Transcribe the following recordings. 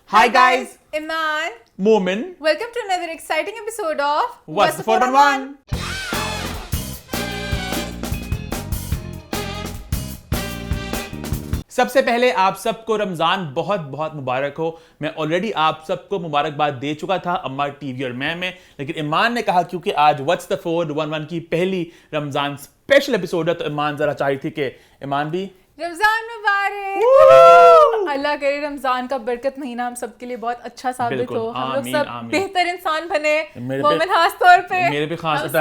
Hi guys, Iman. Momin. Welcome to another exciting episode of What's the 411? सबसे पहले आप सबको रमजान बहुत बहुत मुबारक हो। मैं ऑलरेडी आप सबको मुबारकबाद दे चुका था अम्मा टीवी और मैं लेकिन ईमान ने कहा क्योंकि आज व्हाट्स द 411 की पहली रमजान स्पेशल एपिसोड है तो ईमान जरा चाही थी कि ईमान भी रमजान मुबारक। अल्लाह करे रमजान का बरकत महीना हम सबके लिए बहुत अच्छा साबित हो, हम लोग सब बेहतर इंसान बने। मोमिन खास तौर पे मेरे भी खास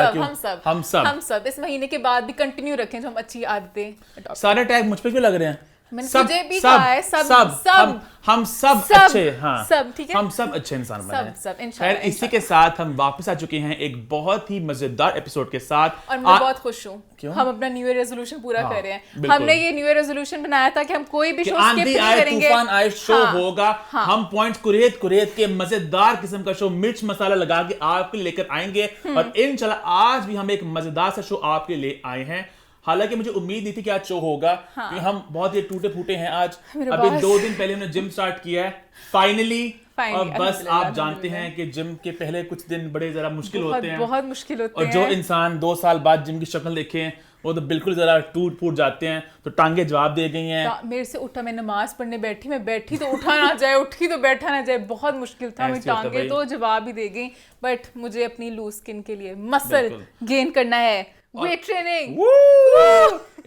हम सब इस महीने के बाद भी कंटिन्यू रखें जो हम अच्छी आदतें। सारे टैग मुझ पे क्यों लग रहे हैं? मुझे भी कहा है सब हम सब अच्छे, हाँ सब ठीक है, हम सब अच्छे इंसान बने। सब खैर इसी के साथ हम वापस आ चुके हैं एक बहुत ही मजेदार एपिसोड के साथ और मैं बहुत खुश हूँ। हम अपना न्यू ईयर रेजोल्यूशन पूरा कर रहे हैं। हमने ये न्यू ईयर रेजोल्यूशन बनाया था कि हम कोई भी शो स्किप नहीं करेंगे। तूफान आए शो होगा। हम पॉइंट्स कुरेद के मजेदार किस्म का शो मिर्च मसाला लगा के आपके लिए लेकर आएंगे और इंशाल्लाह आज भी हम एक मजेदार सा शो आपके लिए आए हैं। हालांकि मुझे उम्मीद नहीं थी कि आज शो होगा क्योंकि हम बहुत ही टूटे फूटे हैं आज। अभी 2 दिन पहले हमने जिम स्टार्ट किया है फाइनली और बस आप जानते हैं कि जिम के पहले कुछ दिन बड़े जरा मुश्किल होते हैं, बहुत मुश्किल होते हैं। और जो इंसान 2 साल बाद जिम की शक्ल देखे वो तो बिल्कुल जरा टूट फूट जाते हैं। तो टांगे जवाब दे गई हैं। मेरे से उठा, मैं नमाज पढ़ने बैठी, मैं बैठी तो उठा ना जाए, उठी तो बैठा ना जाए, बहुत मुश्किल था। मेरी टांगे तो जवाब ही दे गई। बट मुझे अपनी लूज स्किन के लिए मसल गेन करना है, वेट ट्रेनिंग।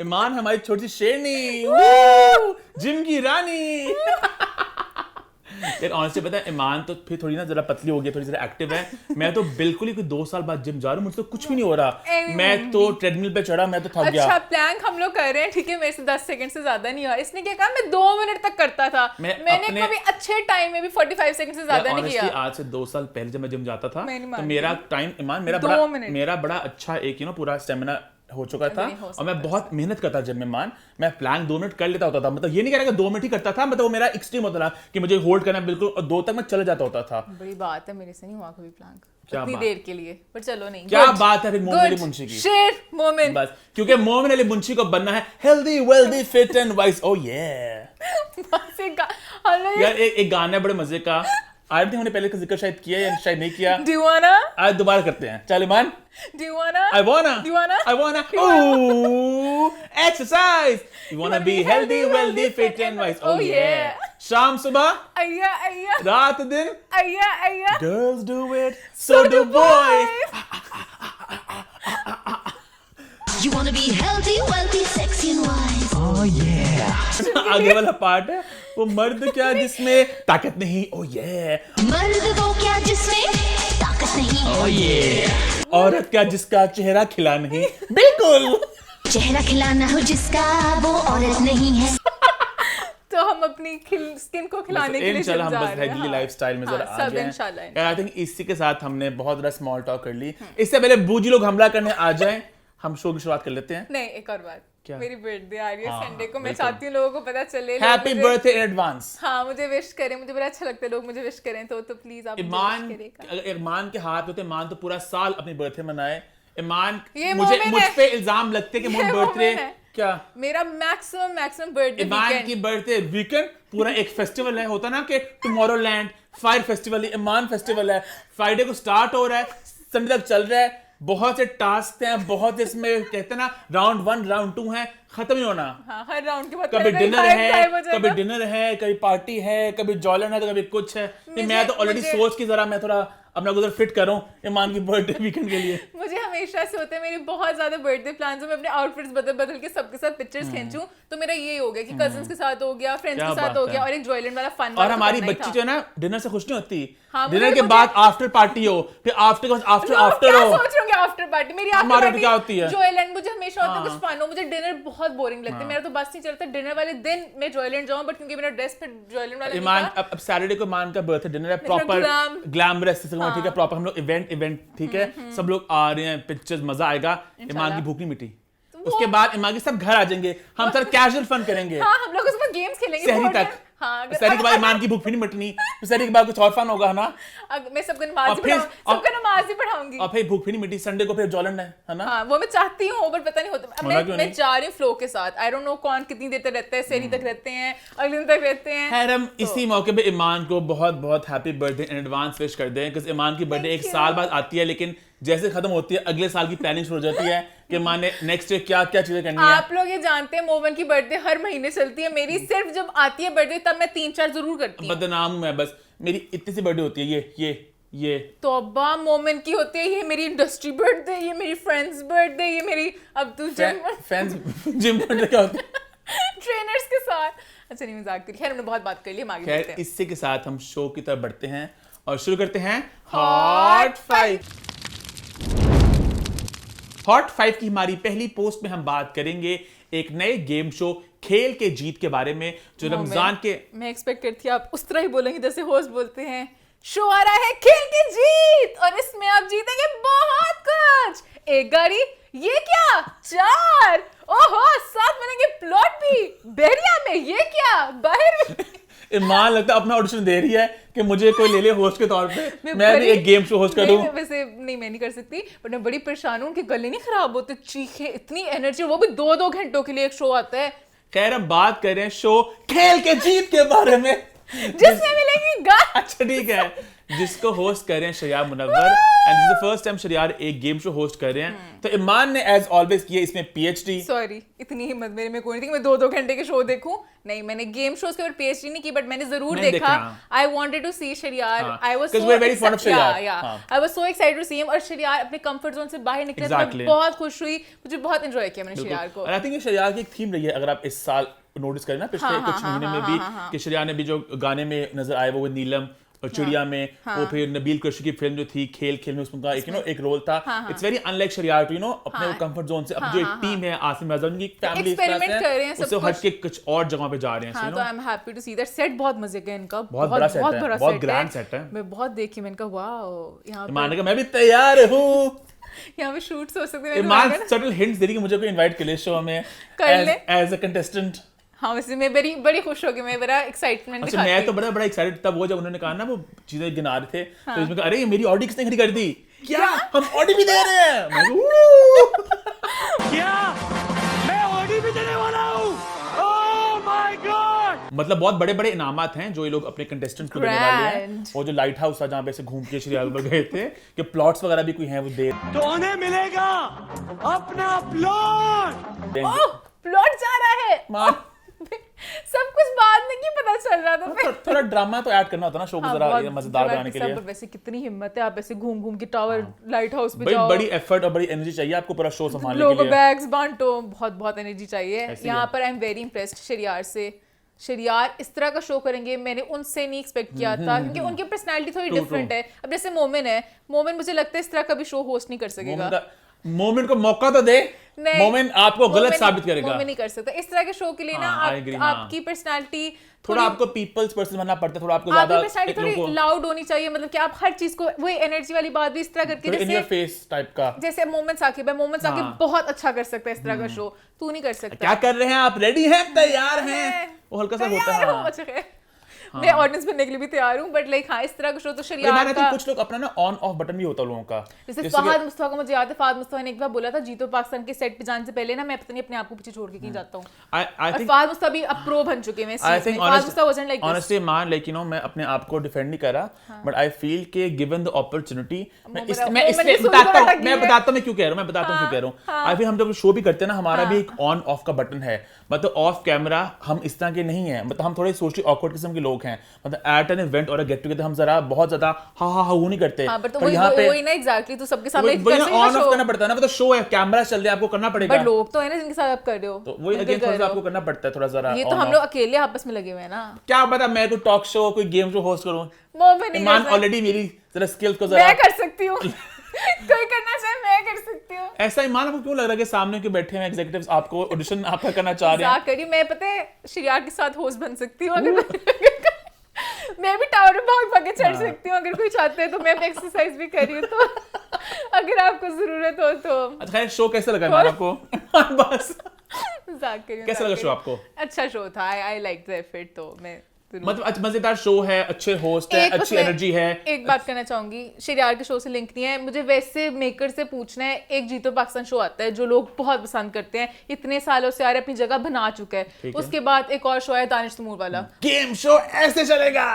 ईमान हमारी छोटी शेरनी, जिम की रानी। यार ऑनेस्टली पता है ईमान तो फिर थोड़ी ना जरा पतली हो गई, थोड़ी जरा एक्टिव है। मैं तो बिल्कुल ही कोई 2 साल बाद जिम जा रहा हूँ, मुझे तो कुछ भी नहीं हो रहा। मैं तो ट्रेडमिल पे चढ़ा, मैं तो थक गया। अच्छा प्लैंक हम लोग कर रहे हैं, ठीक है, मेरे से 10 सेकंड से ज्यादा नहीं हुआ। इसने क्या कहा, मैं 2 मिनट तक करता था। मैंने कभी अच्छे टाइम में भी 45 सेकंड से ज्यादा नहीं किया। आज से 2 साल पहले जब मैं जिम जाता था तो मेरा टाइम ईमान मेरा बड़ा अच्छा एक पूरा स्टेमिना हो चुका था और मैं बहुत मेहनत करता जिम में। मान मैं प्लैंक 2 मिनट कर लेता होता था, मतलब ये नहीं कह रहा कि 2 मिनट ही करता था, मतलब वो मेरा एक्सट्रीम होता था कि मुझे होल्ड करना बिल्कुल, और 2 तक मैं चले जाता होता था। बड़ी बात है, मेरे से नहीं हुआ कभी प्लैंक इतनी देर के लिए, पर चलो नहीं। क्या बात है फिर मोमिन अली मुंशी की, शेर मोमिन, बस क्योंकि मोमिन अली मुंशी को बनना है healthy wealthy fit and wise. Oh ये यार एक गाना है बड़े मजे का, आई थिंक हमने पहले का जिक्र शायद किया या शायद नहीं किया। Do you wanna? आज दोबारा करते हैं। चल ईमान, Do you wanna? I wanna. Do you wanna? I wanna. Ooh, exercise. You wanna be healthy, wealthy, fit and wise. Oh yeah. शाम सुबह, अय्या अय्या, रात दिन, अय्या अय्या, girls do it, so do boys. You wanna be healthy, wealthy, sexy and wise. Oh yeah. आगे वाला part है वो मर्द क्या जिसमें ताकत नहीं। Oh yeah. मर्द वो क्या जिसमें ताकत नहीं. Oh yeah. औरत क्या जिसका चेहरा खिला नहीं। बिल्कुल। चेहरा खिलाना हो जिसका वो औरत नहीं है। तो हम अपनी स्किन को खिलाने के लिए जा रहे हैं। हम बस हेल्दी लाइफस्टाइल में जरा आ जाएं इंशाल्लाह। आई थिंक इसी के साथ हमने बहुत ज़्यादा स्मॉल टॉक कर ली। इससे पहले बूजी लोग हमला करने आ जाएं, हम शो की शुरुआत कर लेते हैं। नहीं, एक और बात, क्या? मेरी बर्थडे आ रही है संडे को। मैं चाहती हूँ लोगों को पता चले। Happy birthday in advance. हाँ, मुझे विश करें, मुझे बड़ा अच्छा लगता है लोग मुझे विश करें, तो प्लीज आप ईमान के हाथ होते, ईमान तो पूरा साल अपनी बर्थडे मनाए। ईमान मुझ पे इल्जाम लगते हैं कि मोम बर्थडे क्या, मेरा मैक्सिमम बर्थडे ईमान की बर्थडे वीकेंड पूरा एक फेस्टिवल है, होता ना कि टुमारोलैंड फायर फेस्टिवल, ईमान फेस्टिवल है। फ्राइडे को स्टार्ट हो रहा है, संडे तक चल रहा है। बहुत से टास्क हैं, बहुत इसमें कहते हैं ना राउंड 1 राउंड 2 है, खत्म नहीं होना। हाँ, हर राउंड के बाद कभी डिनर है, कभी पार्टी है, कभी जॉलन है, तो कभी कुछ है। मैं तो ऑलरेडी सोच की जरा मैं थोड़ा अपना गुजर फिट करूं ईमान की बर्थडे वीकेंड के लिए। मुझे हमेशा से होता है, मेरे बहुत ज्यादा बर्थडे प्लान्स हैं, मैं अपने आउटफिट्स बदल के सबके साथ पिक्चर्स खींचूं। तो मेरा ये हो गया कि कजिन्स के साथ हो गया, फ्रेंड्स के साथ हो गया, और एक जॉयलैंड वाला फन। और हमारी बच्ची जो है ना डिनर से खुश नहीं होती। डिनर के बाद आफ्टर पार्टी हो, फिर आफ्टर हो। सोच रहे होंगे आफ्टर पार्टी, मेरी आफ्टर पार्टी क्या होती है? जॉयलैंड मुझे हमेशा होता है कुछ फन हो। मुझे डिनर बहुत बोरिंग लगता है, मेरा तो बस नहीं चलता डिनर वाले दिन मैं जॉयलैंड जाऊं, बट क्योंकि मेरा ड्रेस फिर जॉयलैंड वाला ईमान अब सैटरडे को ईमान का बर्थडे डिनर है, प्रॉपर ग्लैमरस, ठीक है, प्रॉपर हम लोग इवेंट ठीक है, सब लोग आ रहे हैं, पिक्चर्स, मजा आएगा। ईमान की भूख नहीं मिटी। उसके बाद ईमान के सब घर आ जाएंगे, हम सर कैजुअल फन करेंगे। हाँ, हम लोग उसमें गेम्स खेलेंगे सहरी तक। हाँ, सहरी के बाद ईमान की भूख भी नहीं मिटनी, तो सहरी के बाद कुछ और फन होगा ना। मैं सबको नमाज ही पढ़ाऊंगी और फिर भूख भी नहीं मिटी, संडे को फिर जॉलन है ना। हाँ, वो मैं चाहती हूँ पर पता नहीं होता। मैं जा रही हूँ फ्लो के साथ। आई डोंट नो कौन कितनी देर तक रहता है, सहरी तक रहते हैं, अगले दिन तक रहते हैं। खैर हम इसी मौके पे ईमान को बहुत बहुत happy birthday in advance wish कर दें, क्योंकि ईमान की बर्थडे एक साल बाद आती है, लेकिन जैसे खत्म होती है अगले साल की प्लानिंग शुरू हो जाती है कि ईमान ने नेक्स्ट ईयर क्या क्या चीजें करनी है। आप लोग ये जानते हैं मोमन की बर्थडे हर महीने चलती है, मेरी सिर्फ जब आती है बर्थडे तब मैं 3-4 जरूर करती हूँ। बदनाम हूं मैं, बस मेरी इतनी सी बर्थडे होती है, ये तौबा मोमन की होती है, ये मेरी इंडस्ट्री बर्थडे, ये मेरी फ्रेंड्स बर्थडे, ये मेरी अब तू जिम बर्थडे क्या होता है ट्रेनर्स के साथ। अच्छा नहीं, मजाक करी। खैर हमने बहुत बात कर ली, हम आगे बढ़ते खैर हैं। इसी के साथ हम शो की तरफ बढ़ते हैं और शुरू करते हैं हॉट 5। हॉट 5 की हमारी पहली पोस्ट में हम बात करेंगे एक नए गेम शो खेल के जीत के बारे में, जो रमजान के। मैं एक्सपेक्ट करती थी आप उस तरह ही बोलेंगे जैसे होस्ट बोलते हैं। शो आ रहा है खेल के जीत और इसमें आप जीतेंगे बहुत कुछ। एक गाड़ी, ये क्या 4, ओहो 7 मिलेंगे प्लॉट भी बहरिया में, ये क्या बाहर में। ईमान लगता है अपना ऑडिशन दे रही है कि मुझे कोई ले ले होस्ट के तौर पे, मैं भी एक गेम शो होस्ट करूं। वैसे नहीं, मैं नहीं कर सकती, बट मैं बड़ी परेशान हूं, उनके गले नहीं खराब होते, चीखे, इतनी एनर्जी, वो भी 2-2 घंटों के लिए एक शो आता है। खैर हम बात कर रहे हैं शो खेल के जीत के बारे में, जिसमें मिलेगी गाड़ी। अच्छा ठीक है, जिसको होस्ट कर रहे हैं Shahriyar Munawar, and this is the first time Shahriyar एक गेम शो होस्ट कर रहे हैं। तो ईमान ने एज ऑलवेज किया इसमें पीएचडी। सॉरी, इतनी हिम्मत मेरे में कोई नहीं थी कि मैं 2-2 घंटे के शो देखूं। नहीं, मैंने गेम शोज के ऊपर पीएचडी नहीं की, बट मैंने जरूर देखा। I wanted to see Shahriyar, I was so very fond of Shahriyar, I was so excited to see him. और शरियार अपने कंफर्ट जोन से बाहर निकले, तो मैं बहुत खुश हुई, मुझे बहुत एंजॉय किया मैंने शरियार को। और आई थिंक ये शरियार की एक थीम रही है, अगर आप इस साल नोटिस करें ना, पिछले कुछ महीने में भी, कि शरियार ने भी जो गाने में नजर आए वो नीलम और चिड़िया में, वो फिर नबील कुरैशी की फिल्म जो थी खेल खेल में, उसका एक एक रोल था। It's very unlike Shahriyar to अपने कंफर्ट जोन से, अब जो एक टीम है आसिम रज़ा उनकी फैमिली एक्सपेरिमेंट कर रहे हैं, उससे हट के कुछ और जगह पे जा रहे हैं। तो I am happy to see that. Set बहुत मजे का इनका, बहुत बड़ा सेट है, बहुत ग्रैंड सेट है। मैं बहुत देखी, मैंने कहा वाओ, यहाँ पे ईमान का मैं भी तैयार हूँ, यहाँ पे शूट्स हो सकते हैं। ईमान सटल हिंट्स दे रही कि मुझे कोई इनवाइट कर ले शो में एज अ कंटेस्टेंट। हाँ, वैसे मैं बड़ी खुश हो गई, मैं बड़ा एक्साइटमेंट दिखाती। अच्छा, मैं तो बड़ा एक्साइटेड तब वो जब उन्होंने कहा ना वो चीजें गिना रहे थे, तो इसमें कहा अरे ये मेरी ऑडी किसने खड़ी कर दी, क्या हम ऑडी भी दे रहे हैं, क्या मैं ऑडी भी देने वाला हूँ, ओह माय गॉड। मतलब बहुत बड़े बड़े इनामात हैं जो ये लोग अपने कंटेस्टेंट्स को देने वाले हैं। और जो लाइट हाउस था जहाँ पे से घूम के शरियार पर गए थे कि प्लॉट्स वगैरह भी कोई हैं वो दे, तो उन्हें मिलेगा अपना प्लॉट। प्लॉट जा रहा है सब कुछ बाद में क्यों पता चल रहा था। थोड़ा ड्रामा तो ऐड करना होता ना शो को, जरा मजेदार बनाने के लिए। वैसे कितनी हिम्मत है, आप ऐसे घूम घूम के टावर लाइट हाउस पे जाओ, बड़ी एफर्ट और बड़ी एनर्जी चाहिए आपको पूरा शो संभालने के लिए। लोगों बैग्स बांटो, बहुत एनर्जी चाहिए। यहाँ पर I am very impressed Shahriar से। शरियार इस तरह का शो करेंगे मैंने उनसे नहीं एक्सपेक्ट किया था, क्योंकि उनकी पर्सनालिटी थोड़ी डिफरेंट है। अब जैसे मोमिन है, मोमिन मुझे लगता है इस तरह का भी शो होस्ट नहीं कर सकेगा। मोमिन को मौका तो दे, मोमिन आपको गलत साबित करेगा। मोमिन नहीं कर सकता इस तरह के शो के लिए ना। आपकी पर्सनालिटी थोड़ा आपको पीपल्स पर्सन बनना पड़ता है, थोड़ा आपको ज्यादा पर्सनालिटी थोड़ी लाउड होनी चाहिए, मतलब कि आप हर चीज को वही एनर्जी वाली बात भी इस तरह करके, जैसे इन योर फेस टाइप का, जैसे मोमिन साकिब है, मोमिन साकिब बहुत अच्छा कर सकता है इस तरह का शो, तू नहीं कर सकता। क्या कर रहे हैं आप, रेडी हैं, तैयार हैं, वो हल्का सा होता है। अच्छा मैं ऑडियंस बनने के लिए भी तैयार हूं, बट लाइक हाँ इस तरह का शो तो शरियार का। कुछ लोग अपना ना ऑन ऑफ बटन भी होता है लोगों का, जैसे फहद मुस्तफा को मुझे याद है, फहद मुस्तफा ने एक बार बोला था जीतो पाकिस्तान के सेट पे जाने से पहले ना मैं पता नहीं अपने आप को पीछे छोड़ के कहीं जाता हूं। और फहद मुस्तफा भी अब प्रो बन चुके हैं इस चीज में। Fahad Mustafa wasn't like honestly man, like मैं अपने आप को डिफेंड नहीं कर रहा, बट आई फील के गिवन द अपॉर्चुनिटी, मैं बताता हूं मैं क्यों कह रहा हूं। आई फील हम जब शो भी करते हैं ना, हमारा भी एक ऑन ऑफ का बटन है, मतलब ऑफ कैमरा हम इस तरह के नहीं है, मतलब हम थोड़े सोशली ऑकवर्ड किस्म के लोग हैं, मतलब एट एन इवेंट और गेट टुगेदर हम जरा बहुत ज्यादा हा वो नहीं करते। पर यहाँ पे वही ना एग्जैक्टली, तो सबके सामने ऑन ऑफ करना पड़ता है ना, मतलब शो है, कैमरा चल रहा है, आपको करना पड़ेगा। बट लोग तो है ना जिनके साथ आप कर रहे हो, तो वही अगेन थोड़ा सा आपको करना पड़ता है थोड़ा जरा। ये तो हम लोग अकेले आपस में लगे हुए हैं ना। क्या पता मैं कोई टॉक शो कोई गेम शो होस्ट करूं, ईमान ऑलरेडी मेरी जरा स्किल्स को जरा मैं कर सकती हूं कोई करना चाहे मैं कर सकती हूँ। ऐसा ईमान आपको क्यों लग रहा है कि सामने के बैठे हुए एग्जीक्यूटिव्स आपको ऑडिशन आपका करना चाह रहे हैं? करिए, मैं पता है शरियार के साथ होस्ट बन सकती हूँ, अगर मैं भी टावर में भाग के चढ़ सकती हूँ, अगर कोई चाहते हैं तो मैं भी एक्सरसाइज भी कर रही हूँ, तो अगर आपको जरूरत हो तो। अच्छा खैर, शो कैसा लगा ईमान आपको? बस कैसा लगा शो आपको? अच्छा शो था, आई लाइक द एफर्ट, तो मैं मतलब मजेदार शो है, अच्छे होस्ट है, अच्छी एनर्जी है। एक बात कहना चाहूंगी, शरियार के शो से लिंक नहीं है, मुझे वैसे मेकर से पूछना है। एक जीतो पाकिस्तान शो आता है जो लोग बहुत पसंद करते हैं, इतने सालों से आ रहे, अपनी जगह बना चुका है। उसके बाद एक और शो है दानिश तैमूर वाला, गेम शो ऐसे चलेगा।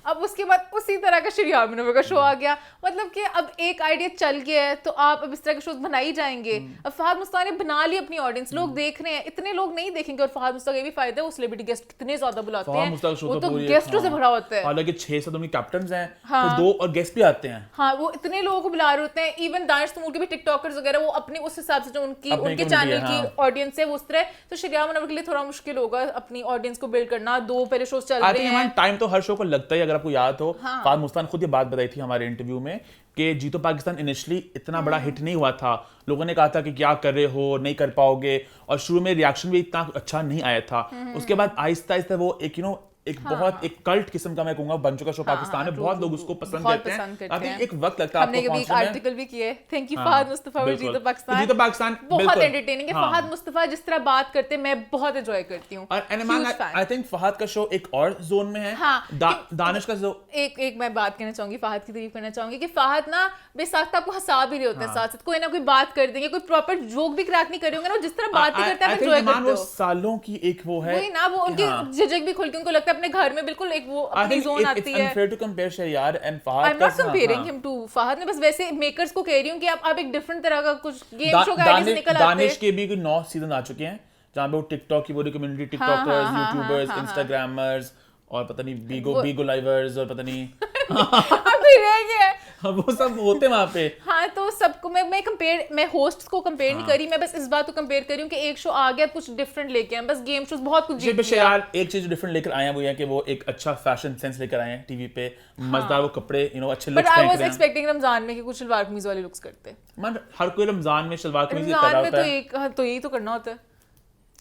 अब उसके बाद उसी तरह का शरियार मुनव्वर का शो आ गया। मतलब कि अब एक आइडिया चल गया है तो आप अब इस तरह के शोज बना ही जाएंगे। अब फहद मुश्ताक ने बना ली अपनी ऑडियंस, लोग देख रहे हैं, इतने लोग नहीं देखेंगे। और फहद मुश्ताक ये भी फायदा है, वो सेलिब्रिटी गेस्ट कितने ज्यादा बुलाते हैं, वो तो गेस्टों से भरा होता है। हालांकि 6 उनके कैप्टन्स हैं, तो 2 और गेस्ट भी आते हैं। हाँ, वो इतने लोगों को बुला रहे होते हैं। इवन दानिश तैमूर के भी टिकटॉकर्स वगैरह, वो अपने उस हिसाब से जो उनके चैनल की ऑडियंस है वो उस तरह। तो शरियार मुनव्वर के लिए थोड़ा मुश्किल होगा अपनी ऑडियंस को बिल्ड करना। 2 पहले शोज चल रहे हैं, टाइम तो हर शो को लगता है। अगर आपको याद हो, फहद मुश्ताक खुद ये बात बताई थी हमारे इंटरव्यू में कि जीतो पाकिस्तान इनिशियली इतना बड़ा हिट नहीं हुआ था। लोगों ने कहा था कि क्या कर रहे हो, नहीं कर पाओगे, और शुरू में रिएक्शन भी इतना अच्छा नहीं आया था। उसके बाद आहिस्ता आहिस्ता वो एक एक बहुत एक कल्ट किस्म का मैं कहूंगा बन चुका शो पाकिस्तान में। बहुत लोग उसको पसंद करते हैं। आई थिंक एक वक्त लगता है हमने कभी एक आर्टिकल भी किया है, thank you Fahad Mustafa for Jeeto Pakistan. जीतो पाकिस्तान बहुत एंटरटेनिंग है। फहद मुस्तफा जिस तरह बात करते हैं, मैं बहुत एंजॉय करती हूँ। और आई थिंक फहद का शो एक और जोन में है। दानिश का जो एक मैं बात कहना चाहूंगी, फहद की तारीफ करना चाहूंगी कि फहद ना बेसाख्ता आपको हंसा भी रहे होते हैं, साथ साथ कोई ना कोई बात कर देंगे, कोई प्रॉपर जोक भी क्रैक नहीं कर रहे होंगे ना, जिस तरह बातें करते हैं आप एंजॉय करते हो। सालों की एक वो है वही ना, वो उनकी झिझक भी खुल के उनको लगता है अपने घर में बिल्कुल एक वो अपनी जोन आती है। unfair to compare Shahriar and Fahad. I'm not comparing him to Fahad, मैं बस वैसे मेकर्स को कह रही हूँ कि आप एक डिफरेंट तरह का कुछ गेम शो का आइडिया निकल आते हैं। दानिश के भी 9 सीजन आ चुके हैं जहाँ पे वो टिकटॉक की पूरी कम्युनिटी, टिकटॉकर्स, यूट्यूबर्स, इंस्टाग्रामर्स और पता नहीं बीगो लाइवर्स और पता नहीं अभी रह गया वो सब होते हैं वहाँ पे। हाँ, तो सबको मैं होस्ट्स को कंपेयर नहीं करी, मैं बस इस बात को कंपेयर करी हूँ कि एक शो आ गया कुछ डिफरेंट लेके आए, बस गेम शोज बहुत कुछ जीत लिया। यार एक चीज डिफरेंट लेकर आए हैं वो ये कि वो एक अच्छा फैशन सेंस लेकर आए हैं टीवी पे, मजेदार वो कपड़े अच्छे लुक्स पहन रहे हैं। But I was expecting Ramzan में कि कुछ शलवार कमीज वाले लुक्स करते। man हर कोई रमजान में शलवार कमीज कर रहा होता है, तो यही तो करना होता है।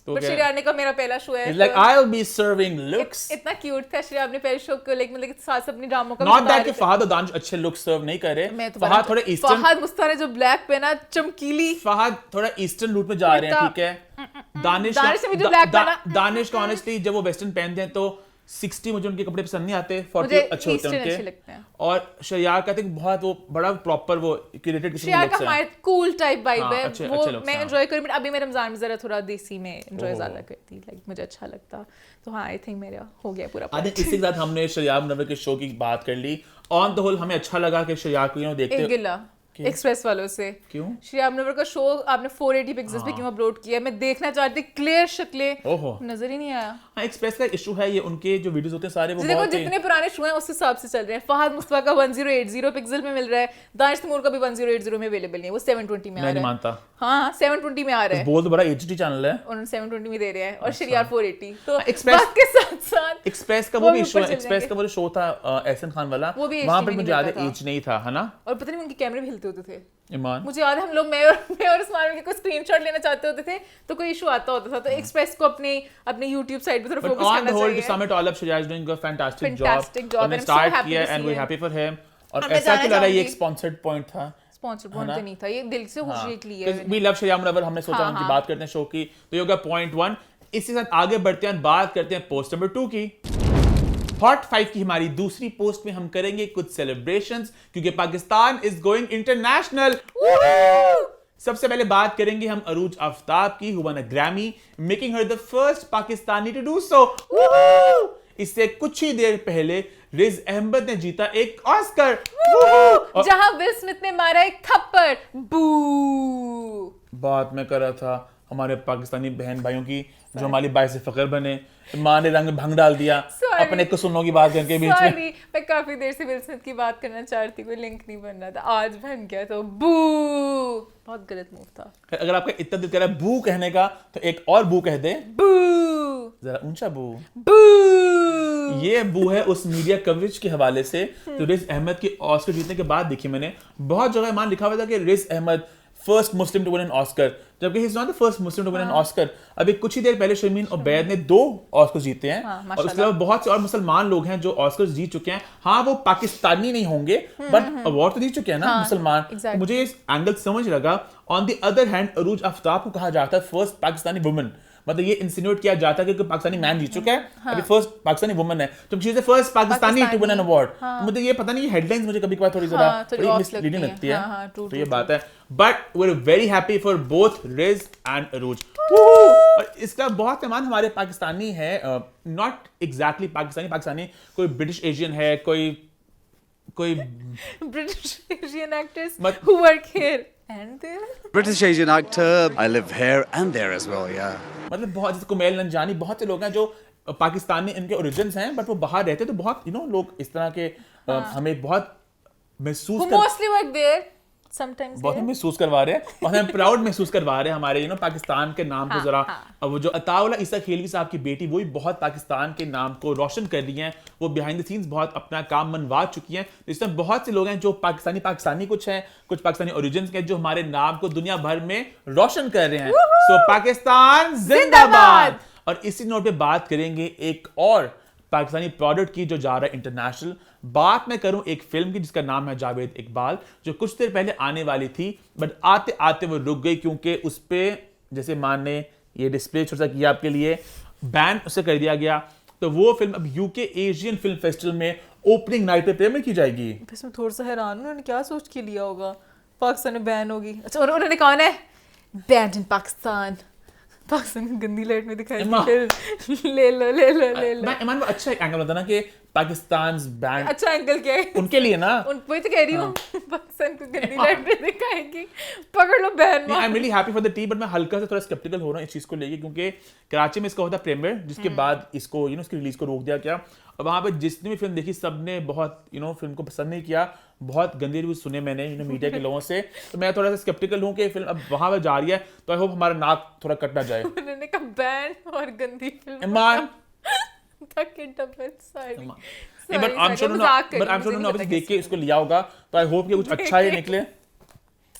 पर शरियार ने कहा मेरा पहला शो है, like I'll be serving looks। इतना क्यूट था शरियार अपने पहले शो को मतलब साथ अपनी ड्रामों का not that कि फहद और दानिश अच्छे लुक्स सर्व नहीं कर रहे। फहद थोड़े ईस्टर्न, फहद मुस्ताक ने जो ब्लैक पहना चमकीली, फहद थोड़ा ईस्टर्न रूट में जा रहे हैं, ठीक है। दानिश ने जो ब्लैक पहना, दानिश का ऑनेस्टली जब वो वेस्टर्न पहनते हैं तो 60 मुझे उनके कपड़े पसंद नहीं आते, 40 अच्छे होते हैं उनके। और शरियार का बहुत वो बड़ा प्रॉपर वो क्यूरेटेड किस्म का लुक्स है, कूल टाइप वाइब है अच्छे वो। looks, मैं एंजॉय करी, अभी मैं रमजान में जरा थोड़ा देसी में एंजॉय ज्यादा करती, लाइक मुझे अच्छा लगता। तो हाँ, आई थिंक मेरा हो गया पूरा। आई थिंक इसी के साथ हमने शरियार मुनव्वर के शो की बात कर ली। ऑन द होल हमें अच्छा लगा कि शरियार को देखते एक गिला एक्सप्रेस वालों से। क्यों? शरियार मुनव्वर का शो आपने 480 पिक्सेल्स पे क्यों अपलोड किया? मैं देखना चाहती, क्लियर शक्लें नजर ही नहीं आया। हाँ, एक्सप्रेस का इशू है ये, उनके जो वीडियोस होते हैं सारे वो देखो जितने पुराने शो हैं उस हिसाब से चल रहे हैं। फहद मुस्तफा का 1080 पिक्सल में मिल रहा है, दानिश तैमूर का भी 1080 में अवेलेबल नहीं है, वो 720 में आ रहा है। मैं नहीं मानता। हाँ, 720 में आ रहा है। बोल तो बड़ा एचडी चैनल है, उन्होंने 720 में दे रहे हैं और शरियार 480। तो एक्सप्रेस के साथ एक्सप्रेस का वो भी इशू है। एक्सप्रेस का वो शो था एहसन खान वाला, वहां पे मुझे याद है एज नहीं था, है ना? और पता नहीं उनके कैमरे भी हिलते होते थे। ईमान, मुझे याद है हम लोग मैं और उस्मान के कोई स्क्रीनशॉट लेना चाहते होते थे तो कोई इशू आता होता था। तो एक्सप्रेस को अपने YouTube साइट पे थोड़ा फोकस करना चाहिए। Summit all up, Shariar is doing a fantastic job हमने स्टार्ट किया and we're happy for him। और ऐसा क्यों लग रहा है ये एक स्पॉन्सर्ड पॉइंट था? स्पॉन्सर पॉइंट तो नहीं था, ये दिल से खुशी के लिए है। We love शरियार मुनव्वर, हमने सोचा उनकी बात करते हैं शो की, तो ये होगा पॉइंट 1। इसी के साथ आगे बढ़ते हैं, बात करते हैं पोस्ट नंबर 2 की। हॉट 5 की हमारी दूसरी पोस्ट में हम करेंगे कुछ सेलिब्रेशंस क्योंकि पाकिस्तान इज गोइंग इंटरनेशनल। सबसे पहले बात करेंगे हम अरूज आफ्ताब की, who won a Grammy, making her the first Pakistani to do so। इससे कुछ ही देर पहले रिज अहमद ने जीता एक ऑस्कर, जहां विल स्मिथ ने मारा एक थप्पड़। बू बात मैं कर रहा था हमारे पाकिस्तानी बहन भाइयों की जो हमारी बाई से फख्र बने। माँ ने रंग में भंग डाल दिया अपने कुसुनों की बात करके बीच में। मैं काफी देर से विल स्मिथ की बात करना चाह रही थी, कोई लिंक नहीं बन रहा था, आज बन गया। तो बू बहुत गलत मूव था। अगर आपका इतना दिल कर रहा है बू कहने का तो एक और बू कह दे, बू, जरा ऊंचा बू। बू ये बू है उस मीडिया कवरेज के हवाले से जो रिज अहमद की ऑस्कर जीतने के बाद देखी मैंने। बहुत जगह मान लिखा हुआ था कि Riz Ahmed first Muslim to win an Oscar, जबकि he is not the first Muslim to win an Oscar. अभी कुछ ही देर पहले शर्मीन उबैद ने 2 ऑस्कर जीते हैं और उसके अलावा बहुत से और मुसलमान लोग हैं जो ऑस्कर जीत चुके हैं। हाँ, वो पाकिस्तानी नहीं होंगे बट अवार्ड तो जीत चुके हैं ना मुसलमान। तो मुझे इस एंगल समझ लगा। ऑन द अदर हैंड अरूज आफ्ताब को कहा जाता है फर्स्ट पाकिस्तानी वुमन, मतलब ये इंसिनुएट किया जाता है कि कोई पाकिस्तानी मैन जीत चुका है, अभी फर्स्ट पाकिस्तानी वुमन है, तो she is the first Pakistani to win an award. मुझे ये पता नहीं, हेडलाइंस मुझे कभी कभार थोड़ी ज़्यादा मिसलीडिंग लगती है, तो ये बात है। But we are very happy for both Riz and Arooj. और इसका बहुत मेहमान हमारे पाकिस्तानी है, नॉट एग्जैक्टली पाकिस्तानी, कोई ब्रिटिश एशियन है, कोई British Asian actors who work here and there. British Asian actor. I live here and there as well, yeah. मतलब बहुत, जैसे कुमेल नंजानी, बहुत से लोग हैं जो पाकिस्तानी इनके ओरिजिन्स हैं, बट वो बाहर रहते हैं, तो बहुत लोग इस तरह के हमें बहुत महसूस Who mostly work there. Sometimes बहुत महसूस करवा रहे हैं और हमें प्राउड महसूस करवा रहे हैं हमारे पाकिस्तान के नाम को जरा। अब वो जो अताउल्लाह ईसा खेलवी साहब की बेटी, वो भी बहुत पाकिस्तान के नाम को रोशन कर रही हैं, वो बिहाइंड द सीन्स बहुत अपना काम मनवा चुकी हैं। इसमें बहुत से लोग हैं जो पाकिस्तानी कुछ हैं, कुछ पाकिस्तानी ओरिजिन्स के, जो हमारे नाम को दुनिया भर में रोशन कर रहे हैं। सो पाकिस्तान जिंदाबाद। और इसी नोट पे बात करेंगे एक और पाकिस्तानी प्रोडक्ट की जो जा रहा है इंटरनेशनल। बात मैं करूं एक फिल्म की जिसका नाम है जावेद इकबाल, जो कुछ देर पहले आने वाली थी, बट आते आते वो रुक गई क्योंकि उस पे, जैसे मान ने ये डिस्प्ले छोटा सा किया आपके लिए, बैन उसे कर दिया गया। तो वो फिल्म अब यूके एशियन फिल्म फेस्टिवल में ओपनिंग नाइट पे प्रीमियर की जाएगी। इसमें थोड़ा सा हैरान, उन्होंने क्या सोच के लिया होगा पाकिस्तान में बैन होगी। अच्छा, और उन्होंने कहा है बैन इन पाकिस्तान की गंदी लाइट में दिखाई, फिर ले लो। मैं ईमान वो अच्छा एंगल होता ना कि पाकिस्तान बैंड, अच्छा एंगल क्या है उनके लिए ना, वही तो कह रही हूँ। पाकिस्तान को गंदी लाइट में दिखाएगी, पकड़ लो बैन। I am really happy for the team, but मैं हल्का सा थोड़ा स्केप्टिकल हो रहा हूँ इस चीज को लेके, क्योंकि कराची में इसका होता प्रीमियर, जिसके बाद इसको इसकी रिलीज को रोक दिया गया। और वहाँ पे जिसने भी फिल्म देखी सबने बहुत फिल्म को पसंद नहीं किया, बहुत गंदे रिव्यूज सुने मैंने मीडिया के लोगों से। तो मैं थोड़ा सा स्केप्टिकल हूँ कि फिल्म अब वहाँ पे जा रही है, तो आई होप हमारा नाक थोड़ा कट ना जाए। उन्होंने कहा बैन और गंदी फिल्म। ईमान बट आई एम श्योर उन्होंने देख के इसको लिया होगा, तो आई होप कि कुछ अच्छा ही निकले।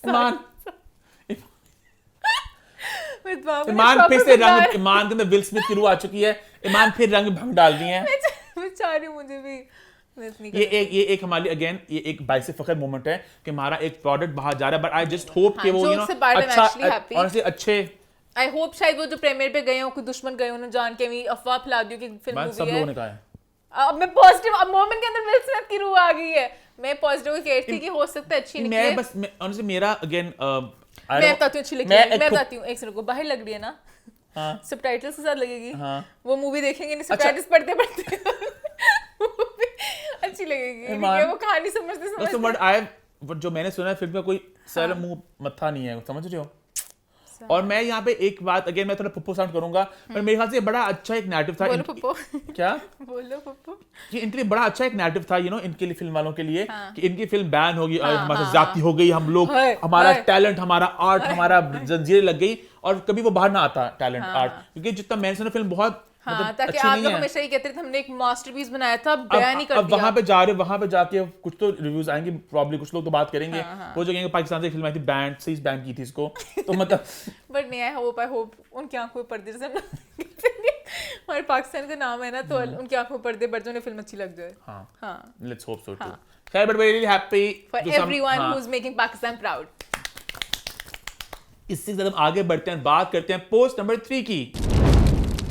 ईमान फिर से रंग, ईमान के अंदर विल स्मिथ की रूह आ चुकी है, ईमान फिर रंग भंग डाल दिए हैं। बेचारी, मुझे भी ये एक हमारी अगेन ये एक बाइसे फखर मोमेंट है कि हमारा एक प्रोडक्ट बाहर जा रहा है, बट आई जस्ट होप कि वो अच्छा, ऑनेस्टली अच्छे, आई होप शायद वो जो प्रीमियर पे गए हो, कोई दुश्मन गए उन्होंने जान के भी अफवाह फैला दी कि फिल्म मूवी है। सब लोगों ने कहा है। अब मैं पॉजिटिव, अब मोमेंट के अंदर विल स्मिथ की रूह आ गई है, मैं पॉजिटिव कह रही थी कि हो सकता है अच्छी निकले। मैं बस ऑनेस्टली मेरा अगेन मैं बताती हूँ अच्छी लगी, मैं बताती हूँ, एक सेकंड को बाहर लग रही है ना, सबटाइटल्स के साथ लगेगी, वो मूवी देखेंगे नहीं, सबटाइटल्स पढ़ते अच्छी लगेगी, वो कहानी समझते। जो मैंने सुना है फिल्म का कोई सर मुंह मत्था नहीं है, समझ रहे हो। और मैं यहाँ पे एक बात अगेन मैं थोड़ा पुप्पो साउंड करूंगा, पर मेरे ख्याल से बड़ा अच्छा एक नैरेटिव था। बोलो पुप्पो। क्या बोलो पुप्पो। कि इनके लिए बड़ा अच्छा एक नैरेटिव था इनके लिए, फिल्म वालों के लिए, कि इनकी फिल्म बैन होगी, हमारे साथ ज्यादती हो गई, हम लोग, हमारा टैलेंट, हमारा आर्ट, हमारा जंजीरें लग गई, और कभी वो बाहर ना आता टैलेंट आर्ट, क्योंकि जितना मैंने सुना फिल्म बहुत ताकि आप लोग हमेशा ही कहते थे हमने एक मास्टरपीस बनाया था, बैन ही कर दिया। अब वहां पे जाके कुछ तो रिव्यूज आएंगे, प्रॉब्ली कुछ लोग तो बात करेंगे, वो जो कहेंगे पाकिस्तान से फिल्म आई थी बैंड से, बैन की थी इसको, तो मतलब बट नहीं, आई होप उनकी आंखों में पर्दे से हमारे पाकिस्तान का नाम है ना, तो उनकी आंखों में पर्दे बढ़ जाए, फिल्म अच्छी लग जाए। हां, लेट्स होप सो टू। खैर, but very happy for everyone who is making Pakistan proud. इससे ज्यादा हम आगे बढ़ते हैं, बात करते हैं पोस्ट नंबर 3 की।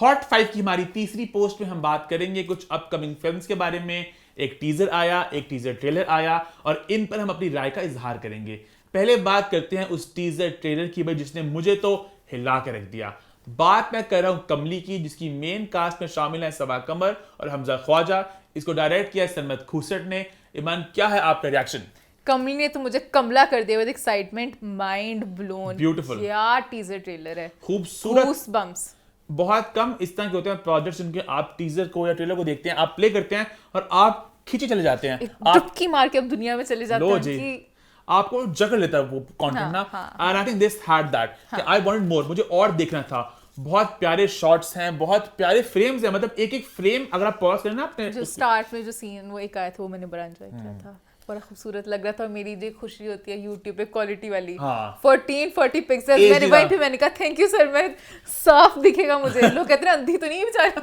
हॉट 5 की हमारी तीसरी पोस्ट में हम बात करेंगे कुछ अपकमिंग फिल्म्स के बारे में। एक टीजर आया, एक टीजर ट्रेलर आया, और इन पर हम अपनी राय का इजहार करेंगे। पहले बात करते हैं उस टीजर ट्रेलर की भाई जिसने मुझे तो हिला के रख दिया। बात मैं कर रहा हूं कमली की, जिसकी मेन कास्ट में शामिल है सबा कमर और हमजा ख्वाजा। इसको डायरेक्ट किया सनमत खूसट ने। ईमान, क्या है आपका रिएक्शन? कमली ने तो मुझे कमला कर दिया with excitement, mind blown. Beautiful, क्या टीजर ट्रेलर है, खूबसूरत। गूज़बम्प्स। बहुत कम इस तरह के होते हैं प्रोजेक्ट्स जिनके आप टीजर को या ट्रेलर को देखते हैं, आप प्ले करते हैं और आप खींचे चले जाते हैं, आप डुबकी मार के अब दुनिया में चले जाते हैं कि आपको जकड़ लेता है वो कंटेंट ना। And I think this had that कि आई वांटेड मोर, मुझे और देखना था। बहुत प्यारे शॉट्स हैं, बहुत प्यारे फ्रेम्स हैं, मतलब एक एक फ्रेम अगर आप पॉज करें ना अपने, जो स्टार्ट में जो सीन वो एक आया था वो मैंने बड़ा एंजॉय किया था। बड़ा खूबसूरत लग रहा था। और मेरी जो खुशी होती है YouTube पे क्वालिटी वाली, हाँ। 1440 पिक्सल, मैंने वहीं पे मैंने कहा थैंक यू सर, मैं साफ दिखेगा मुझे। लोग कहते हैं अंधी तो नहीं बेचारा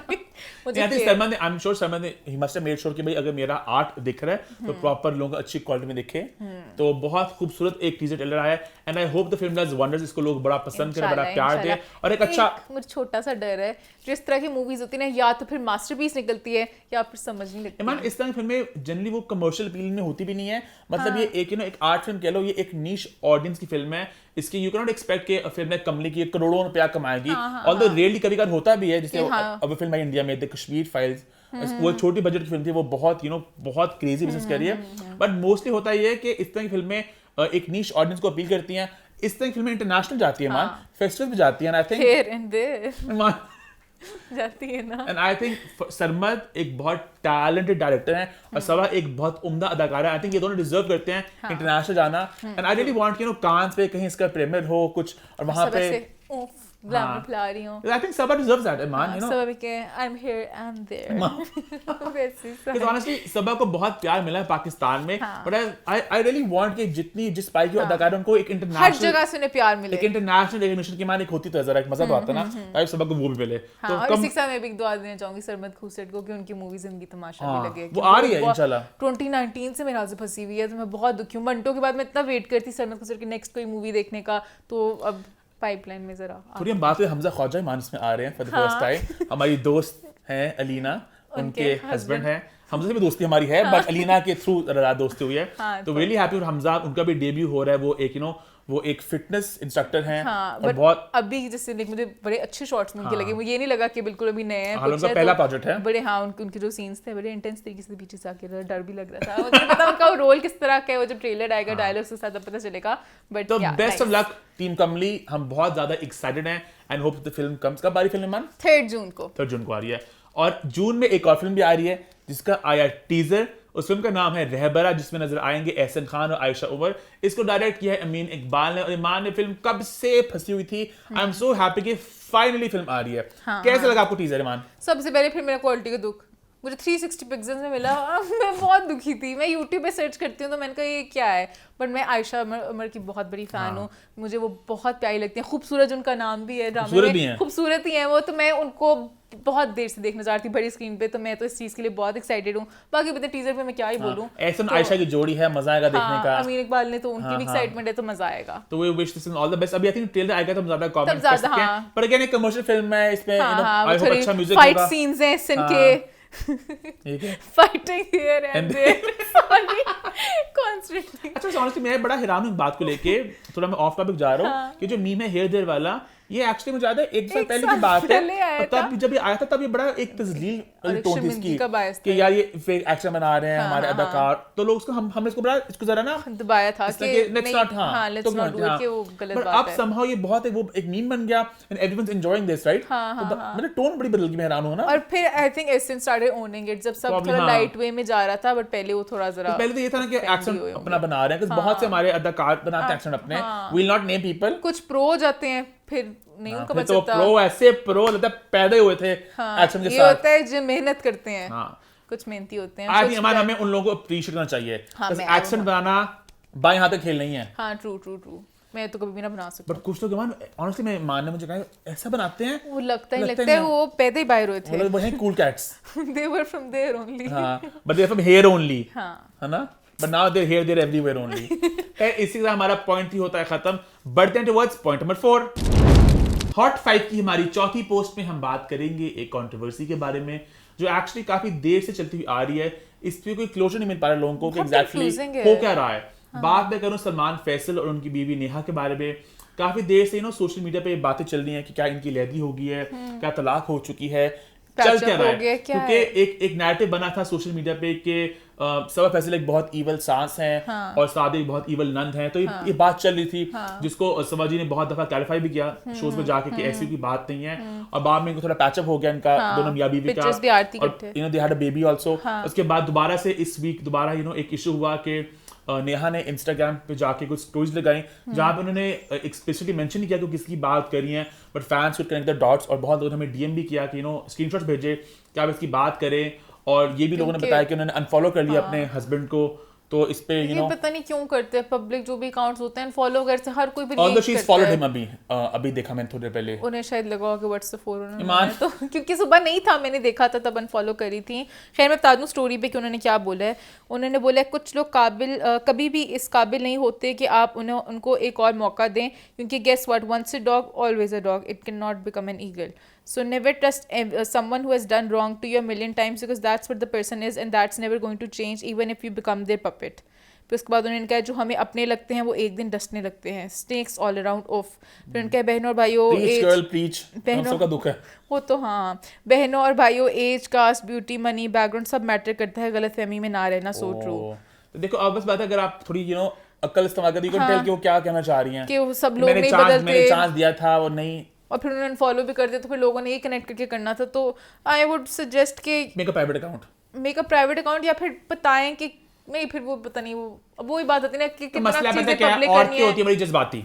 मुझे। आई थिंक सलमान ने, आई एम श्योर सलमान ने, he must have made sure कि भाई अगर मेरा आर्ट दिख रहा है तो प्रॉपर लोगों को अच्छी क्वालिटी में दिखे। तो बहुत खूबसूरत एक टीजर ट्रेलर आया है and I hope the film does wonders, इसको लोग बड़ा पसंद करें, बड़ा प्यार दे और एक अच्छा। मुझे छोटा सा डर है जिस तरह की मूवीज होती है ना, या तो फिर मास्टरपीस निकलती है या फिर समझ नहीं लगती। ईमान, इस तरह की फिल्में जनरली वो कमर्शियल अपील में होती भी नहीं है, मतलब ये एक एक आर्ट फिल्म कह लो, ये एक नीश ऑडियंस की फिल्म है। इसकी यू कैन नॉट एक्सपेक्ट कि फिल्म कमली की करोड़ों रुपया कमाएगी, ऑल्दो रियरली कभी कभार होता भी है, जैसे अब फिल्म आई इंडिया में द कश्मीर फाइल्स, वो छोटी बजट की फिल्म थी, वो बहुत बहुत क्रेजी बिजनेस कर रही है। बट मोस्टली होता ये है कि इस तरह की फिल्में एक नीश ऑडियंस को अपील करती हैं। इस तरह की फिल्में इंटरनेशनल जाती है, मान फेस्टिवल में जाती है, I think Here and there जाती है ना। एंड आई थिंक सरमद एक बहुत टैलेंटेड डायरेक्टर हैं और सबा एक बहुत उम्दा अदाकार है। आई थिंक ये दोनों डिजर्व करते हैं इंटरनेशनल जाना। एंड आई रियली वांट कांस पे कहीं इसका प्रीमियर हो कुछ और वहां पे ग्लैमर फैला रही हूं। I think Sabha deserves that, man, सबा के I'm here and there वैसे Because honestly सबा को बहुत प्यार मिला है पाकिस्तान में, but I really want कि जितनी जिस पाई की अदाकार उनको एक इंटरनेशनल हर जगह से उन्हें प्यार मिले, एक इंटरनेशनल रिकॉग्निशन की मान एक होती तो जरा एक मजा तो आता ना, ताकि सबा को वो भी मिले। तो और इसी के साथ मैं भी एक दुआ देना चाहूंगी सरमद खूसट को कि उनकी मूवी जिंदगी तमाशा भी लगे। वो आ रही है इंशाल्लाह 2019 से मेरे हाथ से फंसी हुई है, तो मैं बहुत दुखी हूं। मंटो के बाद मैं इतना वेट करती सरमद खूसट की नेक्स्ट कोई मूवी देखने का, तो अब पाइपलाइन में जरा थोड़ी हम बात करें। हमजा ख्वाजा मान इसमें आ रहे हैं फॉर द फर्स्ट टाइम। हमारी दोस्त हैं अलीना, उनके हस्बैंड हैं। हमजा से भी दोस्ती हमारी है, बट अलीना के थ्रू दोस्ती हुई है। तो रियली हैप्पी। और हमजा उनका भी डेब्यू हो रहा है, वो एक वो एक फिटनेस इंस्ट्रक्टर हैं और बहुत अभी जैसे मुझे बड़े अच्छे शॉट्स में उनके लगे, मुझे ये नहीं लगा कि बिल्कुल अभी नए हैं, उनका पहला प्रोजेक्ट है। बड़े उनके जो सीन्स थे बड़े इंटेंस तरीके से पीछे से आके डर भी लग रहा था। मुझे पता उनका रोल किस तरह का है, वो जब ट्रेलर आएगा डायलॉग्स के साथ पता चलेगा। बट तो बेस्ट ऑफ लक टीम कमली, हम बहुत ज्यादा एक्साइटेड हैं and hope the film comes. कब आ रही फिल्म मान? 3 जून को आ रही है। और जून में एक और फिल्म भी आ रही है जिसका आया टीजर। उस फिल्म का नाम है रहबरा, जिसमें नजर आएंगे एहसन खान और आयशा उमर। इसको डायरेक्ट किया है अमीन इकबाल ने, और ईमान ने फिल्म कब से फंसी हुई थी। आई एम सो हैप्पी कि फाइनली फिल्म आ रही है। कैसे लगा आपको टीजर ईमान? सबसे पहले फिर मेरा क्वालिटी का दुख, मुझे 360 पिक्सेल्स में मिला। मैं बहुत दुखी थी। मैं YouTube पे सर्च करती हूँ तो मैंने कहा ये क्या है, बट मैं आयशा उमर की बहुत बड़ी फैन हूँ। मुझे वो बहुत प्यारी लगती है। खूबसूरत उनका नाम भी है ड्रामे में, खूबसूरत ही है वो। तो मैं उनको बहुत देर से देखना चाहती बड़ी स्क्रीन पे, तो मैं तो इस चीज के लिए बहुत एक्साइटेड हूँ। बाकी पता टीजर पे मैं क्या ही बोलूं। एहसन आयशा की जोड़ी है, मजा आएगा देखने का। अमीन इकबाल ने तो उनकी भी एक्साइटमेंट है, तो मजा आएगा। तो we wish this all the best. अभी आई थिंक ट्रेलर आएगा तो ज्यादा कमेंट कर सकते हैं, पर अगेन एक कमर्शियल फिल्म है, इसमें आई होप अच्छा म्यूजिक होगा, फाइट सीन्स हैं सिनके fighting here and there sorry constantly. अच्छा ऑनेस्टली मैं बड़ा हैरान हूं इस बात को लेके, थोड़ा मैं ऑफ टॉपिक जा रहा हूं कि जो मीम है हेयर देयर वाला, ये एक्चुअली मुझे याद है 1 साल पहले की बात है। तब जब ये आया था तब ये बड़ा एक तजलील टोन थी इसकी कि यार ये फेक एक्शन बना रहे हैं हमारे अदाकार, तो लोग उसको हमने इसको जरा ना दबाया था कि let's not let's not do कि वो गलत बात है। अब समहाउ ये बहुत वो एक मीम बन गया and everyone's enjoying this right. मतलब टोन बड़ी बदल गई, मैं हैरान हूं ना। और फिर I think essence started owning it, जब सब थोड़ा लाइट वे में जा रहा था, बट पहले वो थोड़ा जरा पहले तो ये था ना कि एक्शन अपना बना रहे हैं, क्योंकि बहुत से हमारे अदाकार बनाते हैं एक्शन अपने, we will not name people. कुछ प्रो जाते हैं फिर नहीं उनका बच तो सकता। प्रो ऐसे प्रो लगता है पैदा हुए थे एक्शन के साथ। ये होता है जो मेहनत करते हैं, कुछ मेहनती होते हैं। आई थिंक हमें उन लोगों को अप्रिशिएट करना चाहिए। एक्शन बनाना बाएं हाथ से खेल नहीं है। हां ट्रू मैं तो कभी भी ना बना सकता। बट कुछ लोग मान ऑनेस्टली मैं मानने मुझे कहा ऐसा बनाते हैं, वो लगता है वो पैदा ही बाहर हुए थे, वो हैं cool cats they were from there only. हां but they are from here only. हां है ना, but now they here there everywhere only. इसी तरह हमारा पॉइंट ही होता है खत्म। बढ़ते हैं टुवर्ड्स पॉइंट नंबर 4। हॉट 5 की हमारी चौथी पोस्ट में हम बात करेंगे एक कंट्रोवर्सी के बारे में जो एक्चुअली काफी देर से चलती हुई आ रही है। इस पे कोई क्लोजर नहीं मिल पा रहा लोगों को कि एग्जैक्टली हो क्या रहा है। बात मैं करूं सलमान फैसल और उनकी बीवी नेहा के बारे में। काफी देर से सोशल मीडिया पे बातें चल रही हैं कि क्या इनकी लैदी हो गई है, क्या तलाक हो चुकी है, चल क्या रहा है। क्योंकि एक नैरेटिव बना था सोशल मीडिया पे कि सबा फैसल एक बहुत इवल सास हैं और सादिक एक बहुत इवल नंद हैं। तो ये बात चल रही थी जिसको सबा जी ने बहुत दफा क्लैरिफाई भी किया शोज में जाके कि ऐसी कोई बात नहीं है। और बाद में इनको थोड़ा पैचअप हो गया इनका दोनों मियां बीवी का, और they had a baby also. उसके बाद दोबारा से इस वीक दोबारा एक इशू हुआ कि नेहा ने इंस्टाग्राम पे जाके कुछ स्टोरीज लगाई जहां पे उन्होंने एक्सप्लिसिटली मेंशन नहीं किया कि किसकी बात कर रही हैं, but fans could connect the dots. और बहुत लोगों ने हमें डीएम भी किया कि स्क्रीनशॉट्स भेजे कि आप इसकी बात करें। और ये भी लोगों ने बताया कि उन्होंने अनफॉलो कर लिया अपने हस्बैंड को। तो इस पे ये पता नहीं क्यों करते हैं, पब्लिक जो भी अकाउंट्स होते हैं फॉलो करते हैं, हर कोई भी ऑल्दो नहीं शी इज करता फॉलोड है। हिम अभी देखा मैंने थोड़ी देर पहले। उन्हें शायद लगा होगा कि व्हाट्स द फोर उन्होंने ईमान। तो क्योंकि सुबह नहीं था, मैंने देखा था तब अनफॉलो करी थी। खैर मैं बता दूं स्टोरी पे कि उन्होंने क्या बोला है। उन्होंने बोला है कुछ लोग कभी भी इस काबिल नहीं होते कि आप उनको एक और मौका दें, क्योंकि guess what, once a dog always a dog, it can not become an eagle. So never trust someone who has done wrong to you a million times, because that's what the person is and that's never going to change even if you become their puppet. फिर उसके बाद उन्होंने कहा जो हमें अपने लगते हैं वो एक दिन डसने लगते हैं, स्नेक्स ऑल अराउंड ऑफ। फिर उन्होंने कहा बहनों और भाइयों, प्रीच गर्ल प्रीच, हम सबका दुख है वो तो हाँ, बहनों और भाइयों, age, caste, beauty, money, background सब मैटर करता है, गलतफहमी में ना रहना। So true. तो देखो अब बस बात है, अगर आप थोड़ी अक्ल इस्तेमाल करती हो, टेल कि वो क्या कहना चाह रही हैं, कि वो सब लोग नहीं बदलते, मैंने चांस दिया था वो नहीं, और फिर उन्होंने फॉलो भी कर दिया, तो फिर लोगों ने ये कनेक्ट करके करना था। तो आई वुड सजेस्ट कि मेक अ प्राइवेट अकाउंट, या फिर बताएं कि नहीं, फिर वो पता नहीं, वो ही बात होती है ना कि कितना मसला चीजें पता क्या पब्लिक है, और करनी क्या है। होती है बड़ी जज्बाती,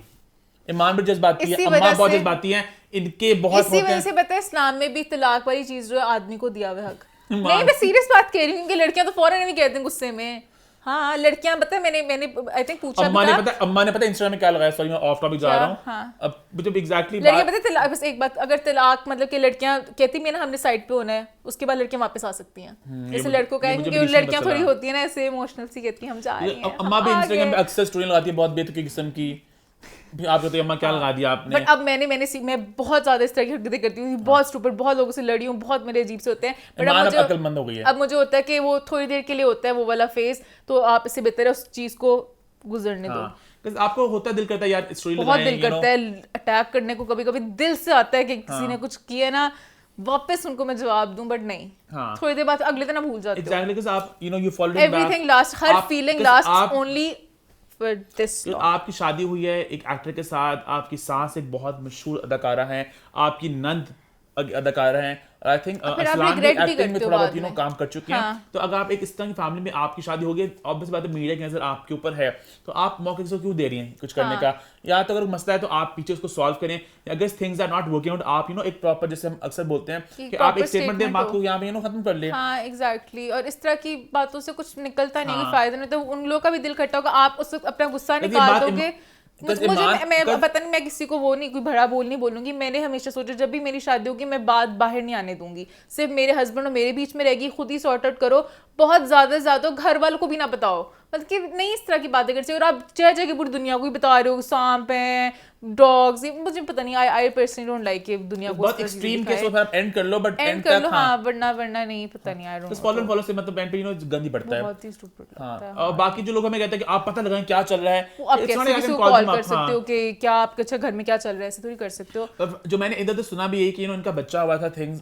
ईमान भी जज्बाती है, इसी अम्मा वजह बहुत से- जज्बाती हैं, इनके बहुत इसी होते वजह हैं। से पता है इस्लाम में भी तलाक वाली चीज जो है आदमी को दिया हुआ है हक। ईमान। नहीं मैं सीरियस बात कह रही हूँ, क्योंकि लड़कियां तो फौरन भी कहते हैं गुस्से में। हाँ लड़कियां, पता है मैंने आई थिंक पूछा अम्मा भी ने था, पता इंस्टाग्राम में क्या लगाया, सॉरी मैं ऑफ टॉपिक जा क्या? रहा हूँ। हाँ। अब जब एग्जैक्टली लड़कियां पता है तलाक, बस एक बात, अगर तलाक मतलब कि लड़कियां कहती हैं ना हमने साइड पे होना है, उसके बाद लड़कियां वापस आ सकती हैं। जैसे लड़कों का है, मुझे क्योंकि भी लड़कियां पता थोड़ी चला। होती है ना ऐसे इमोशनल सी, कहती हैं हम जा रही हैं, अम्मा भी हम इंस्टाग्राम आगे। पे अक्सर स्टोरी लगाती है बहुत बेतुकी किस्म की, भी आप कहते हो अम्मा क्या लगा दिया आपने। बट अब मैं बहुत ज्यादा इस तरह की हरकतें करती हूँ, बहुत स्टूपिड, बहुत लोगों से लड़ी हूँ, बहुत मेरे अजीब से होते हैं। बट ईमान अब अब मुझे अक्लमंद हो गई है। अब मुझे होता है कि वो थोड़ी देर के लिए होता है वो वाला फेज, तो आप इससे बेहतर है उस चीज को गुजरने दो। Because आपको होता है, दिल करता है यार स्टोरी बहुत लगाएं, दिल करता है अटैक करने को, कभी कभी दिल से आता है कि किसी ने कुछ किया ना, वापस उनको मैं जवाब दूं, बट नहीं, हाँ। थोड़ी देर बाद अगले दिन भूल जाते हो। Exactly, because आप you followed him back. Everything last, हर आप- फीलिंग because लास्ट आप- ओनली फॉर दिस तो आपकी शादी हुई है एक एक्टर के साथ, आपकी सास एक बहुत मशहूर अदाकारा हैं, आपकी नंद अदाकारा हैं, आई थिंक फिर आप असलान भी regret भी एक्टिंग में करते हो थोड़ा बाद बहुत में। काम कर चुके हैं। हाँ। तो अगर आप एक इस तरह की फैमिली में आपकी शादी हो गई, ऑब्वियस बात है मीडिया की नजर आपके ऊपर है, तो आप मौके से क्यों दे रही हैं कुछ करने का, या तो अगर मसला है तो आप पीछे उसको सॉल्व करें, अगर things are not working out आप एक प्रॉपर, जैसे हम अक्सर बोलते हैं कि आप proper एक स्टेटमेंट दें, statement बात को यहाँ पे खत्म कर ले। हाँ एग्जैक्टली, और इस तरह की बातों से कुछ निकलता नहीं, हाँ। कोई फायदा नहीं, तो उन लोगों का भी दिल खट्टा होगा, आप उस वक्त अपना गुस्सा लेकिन निकाल बात दोगे। because मुझे ईमान- मैं because- पता नहीं, मैं किसी को वो नहीं, कोई भड़ा बोल नहीं बोलूंगी। मैंने हमेशा सोचा जब भी मेरी शादी होगी मैं बात बाहर नहीं आने दूंगी, सिर्फ मेरे हस्बैंड और मेरे बीच में रहेगी, खुद ही सॉर्ट आउट करो, बहुत ज्यादा घर वालों को भी ना बताओ, मतलब कि नहीं इस तरह की बातें करते। और आप जगह पूरी दुनिया को ही बता रहे हो, सांप हैं, डॉग्स, मुझे पता नहीं, आई पर्सनली डोंट लाइक ये दुनिया को बहुत एक्सट्रीम केस हो, आप एंड कर लो, बट एंड कर लो। हाँ वरना नहीं, पता नहीं, आई डोंट बस फॉलो से मतलब एंड पे गंदी पड़ता है। बहुत ही स्टूपिड लगता है। हाँ, और बाकी जो लोग हमें कहते हैं कि आप पता लगाएं क्या चल रहा है, वो आप It's कैसे not like I किसी can को call कॉल them कर up, सकते हाँ। हो कि क्या आपके अच्छा घर में क्या चल रहा है, ऐसे थोड़ी कर सकते हो। और जो मैंने इधर से सुना भी यही कि इनका बच्चा हुआ था, थिंग्स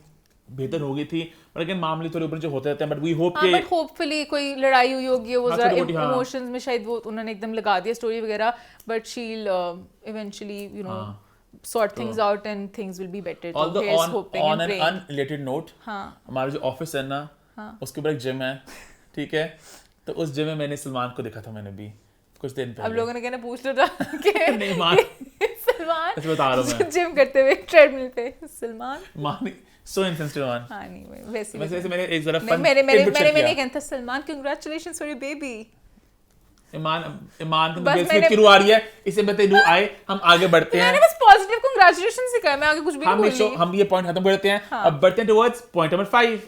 बेहतर हो गई थी, पर लेकिन मामले थोड़े ऊपर जो होते रहते हैं, बट वी होप हाँ कि बट होपफुली कोई लड़ाई हुई होगी, वो हाँ, जरा छोटी-मोटी, हाँ। इमोशंस में शायद वो उन्होंने एकदम लगा दिया स्टोरी वगैरह, but she eventually sort things out and things will be better. So although here's hoping on and an praying. unrelated note, हाँ हमारा जो ऑफिस है ना, उसके ऊपर एक जिम है, ठीक है, तो उस जिम में मैंने सलमान को देखा था, मैंने भी कुछ दिन अब पहले। लोगों ने कहना पूछ लो था कि नहीं मान, सलमान अच्छा बता रहा हूँ मैं, जिम करते हुए ट्रेडमिल पे सलमान, मान सो इनसेंसिटिव मान। हाँ नहीं वैसे वैसे मैंने एक जरा नहीं, फन मैंने tidbit share किया। कहता Salman congratulations for your baby. Iman को बस बेसिक मैंने- क्यों आ रही है, इसे बता दो आए, हम आगे बढ़ते मैंने हैं। बस पॉजिटिव कांग्रेचुलेशंस ही कहा, मैं आगे कुछ भी नहीं बोली। हम ये पॉइंट खत्म करते हैं, हाँ। अब बढ़ते हैं टुवर्ड्स पॉइंट नंबर 5।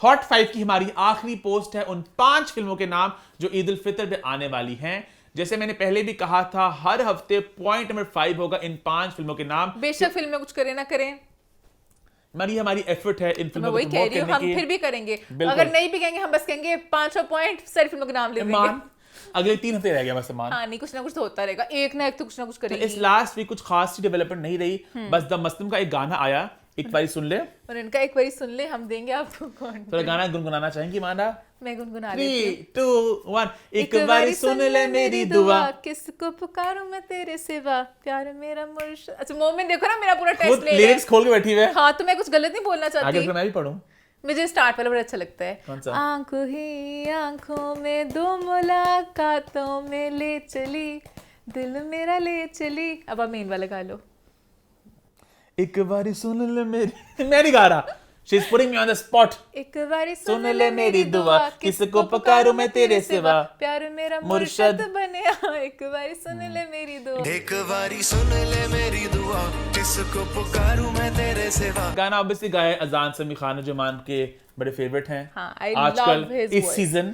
हॉट 5 की हमारी आखिरी पोस्ट है उन 5 फिल्मों के नाम जो ईद उल फितर पे आने वाली हैं। जैसे मैंने पहले भी कहा था, हर हफ्ते पॉइंट नंबर 5 होगा इन 5 फिल्मों के नाम। बेशक फिल्म में कुछ करे ना करें, हमारी एफर्ट है इन मैं फिल्मों को वही कह प्रमोट रही हूँ, करने हम की। फिर भी करेंगे। बिल्कुल। अगर नहीं भी कहेंगे हम बस कहेंगे 5 पॉइंट सारी फिल्मों के नाम ले ईमान देंगे। अगले 3 हफ्ते रह गया बस ईमान। हाँ नहीं कुछ ना कुछ तो होता रहेगा, एक ना एक तो कुछ ना कुछ तो करेंगे। इस लास्ट वीक कुछ खास सी डेवलपमेंट नहीं रही, बस द मस्लिम का एक गाना आया, एक बारी सुन ले। और इनका एक बारी सुन ले, हम देंगे आपको कौन। थोड़ा गाना गुनगुनाना चाहेंगी माना? मैं गुनगुना लेती 3, हूँ। 2, 1 एक बारी सुन ले मेरी दुआ, किसको पुकारूं मैं तेरे सिवा, प्यार मेरा मुर्शिद। अच्छा मोमेंट देखो ना, मेरा पूरा खुद टेस्ट ले लिरिक्स खोल के बैठी हुई है। हाँ तो मैं कुछ गलत नहीं बोलना आगे चाहती, फिर मैं भी पढ़ूं। मुझे स्टार्ट वाला बड़ा अच्छा लगता है। कौन सा? आंखों ही आंखों में दो मुलाकातों में ले चली, दिल मेरा ले चली। अब आप मेन वाला गा लो। एक बारी सुन ले मेरी मैं नहीं गा रहा, She's putting me on the spot. एक बारी सुन ले मेरी दुआ, किसको पुकारूं मैं तेरे सिवा, प्यार मेरा मुर्शद मुर्शद बने, एक बारी सुन ले मेरी दुआ। एक बारी सुन ले मेरी दुआ, किसको पुकारूं मैं तेरे सिवा। गाना ऑब्वियसली गाया अजान समी खान जो मान के बड़े फेवरेट हैं हाँ, I आजकल love his इस voice. सीजन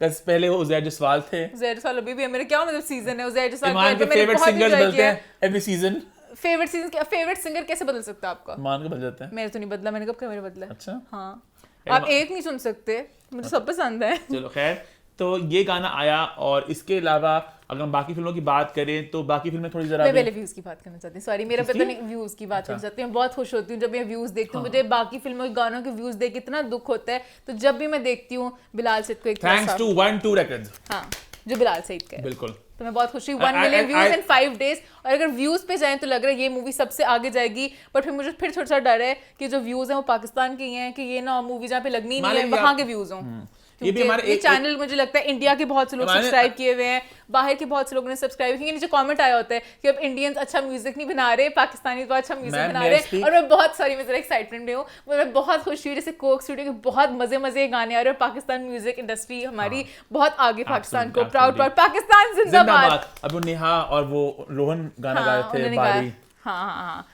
का। पहले वो उजैर जसवाल थे, उज़ैर जसवाल अभी भी है मेरे, क्या मतलब सीजन है उज़ैर जसवाल ईमान के फेवरेट सिंगर्स बदलते हैं एवरी सीजन। फेवरेट सीजन क्या, फेवरेट सिंगर कैसे बदल सकता है आपका? ईमान के बदल जाते हैं। मेरे तो नहीं बदला, मैंने कब क्या मेरे बदला है? अच्छा, हाँ, आप एक नहीं सुन सकते, मुझे सब पसंद है। चलो खैर, तो ये गाना आया। और इसके अलावा अगर हम बाकी फिल्मों की बात करें तो बाकी फिल्में थोड़ी जरा मैं पहले व्यूज की बात करना चाहती हूँ, सॉरी मेरा पता किसकी? नहीं, व्यूज की बात करना चाहती हूँ। मैं बहुत खुश होती हूँ जब मैं व्यूज देखती हूँ, मुझे बाकी फिल्मों के गानों के व्यूज देख के इतना दुख होता है, तो जब भी मैं देखती हूँ बिलाल सईद को एक थैंक्स टू 1-2 रिकॉर्ड्स। हाँ, जो बिलाल सईद का है, बिल्कुल। तो मैं बहुत खुश हुई। 1 मिलियन व्यूज इन 5 डेज। और अगर व्यूज पे जाएं तो लग रहा है ये मूवी सबसे आगे जाएगी, बट फिर मुझे फिर थोड़ा सा डर है कि जो व्यूज हैं वो पाकिस्तान के ही हैं, कि ये ना मूवी जहाँ पे लगनी नहीं है वहाँ के व्यूज हों। ये भी हमारे ये चैनल मुझे लगता है इंडिया के बहुत से लोग सब्सक्राइब किए हुए हैं, बाहर के बहुत से लोगों ने सब्सक्राइब किए। नीचे कमेंट आया होता है कि अब इंडियंस अच्छा म्यूजिक नहीं बना रहे, पाकिस्तानी तो अच्छा म्यूजिक बना रहे हैं। और मैं बहुत सारी, मैं जरा एक्साइटमेंट में हूँ, मैं बहुत खुश हुई जैसे कोक स्टूडियो के बहुत मजे मजे गाने आ रहे हैं। पाकिस्तान म्यूजिक इंडस्ट्री हमारी बहुत आगे, पाकिस्तान को प्राउड प्राउड, पाकिस्तान जिंदाबाद। अब वो नेहा और वो रोहन गाना गाए थे बारी। हाँ,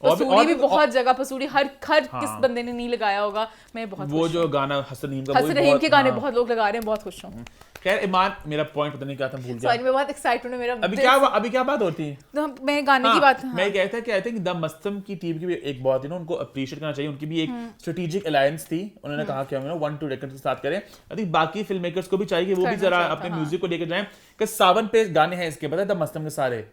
और पसूड़ी भी बहुत जगह, पसूड़ी हर किस बंदे ने नहीं लगाया होगा। मैं बहुत वो जो गाना हसन रहीम का, हसन रहीम के गाने बहुत लोग लगा रहे हैं, बहुत खुश हूँ। खैर ईमान, मेरा पॉइंट पता नहीं क्या था, भूल गया। सॉरी, मैं बहुत एक्साइटेड हूँ। मेरा अभी क्या बात होती है? तो मैं गाने की बात, मैं कहता कि आई थिंक द मस्तम की टीम की भी एक बहुत उनको अप्रिशिएट करना चाहिए। उनकी भी एक स्ट्रेटेजिक अलायंस थी, उन्होंने कहा कि हम 1-2 रिकॉर्ड्स के साथ करें। आई थिंक बाकी फिल्म मेकर्स को भी चाहिए कि वो भी जरा अपने म्यूजिक को लेकर जाएं, कि सावन पे गाने हैं इसके, पता है द मस्तम के सारे।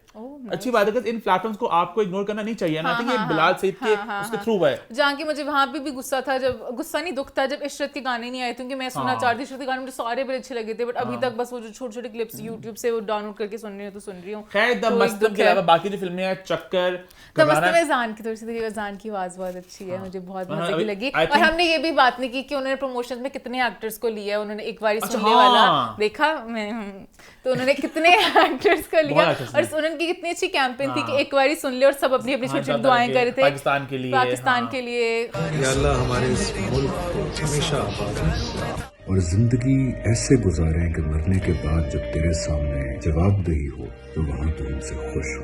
अच्छी बात है कि इन प्लेटफॉर्म्स को आपको इग्नोर करना नहीं चाहिए ना। आई थिंक ये बिलाल सईद के उसके थ्रू है। जहाँ की मुझे वहां पे भी गुस्सा था, जब गुस्सा नहीं दुख था जब इशरत के गाने नहीं आए थे, क्योंकि मैं सुनना चाहती थी इशरत के गाने, मुझे सारे बड़े अच्छे लगे थे, बट अभी तक बस वो जो छोटे-छोटे क्लिप्स YouTube से वो डाउनलोड करके सुन रही हूँ तो सुन रही हूँ। खैर द मस्तम के अलावा बाकी जो फिल्में हैं, चक्कर, द मस्तम में जान की थोड़ी सी देखिए, जान की आवाज बहुत अच्छी है, मुझे बहुत मजे की लगी। और हमने ये भी बात नहीं की कि उन्होंने प्रमोशंस में कितने एक्टर्स को लिया, उन्होंने एक बार सुनने वाला देखा मैं, तो उन्होंने कितने एक्टर्स को लिया, और उनकी कितनी अच्छी कैंपेन थी कि एक बार सुन ले, और सब अपनी अपनी छोटी छोटी दुआएं कर रहे थे पाकिस्तान के लिए। या अल्लाह हमारे इस मुल्क को हमेशा आबाद रखे और जिंदगी ऐसे गुजारें कि मरने के बाद जब तेरे सामने जवाबदेही हो तो वहाँ तो उनसे खुश हो।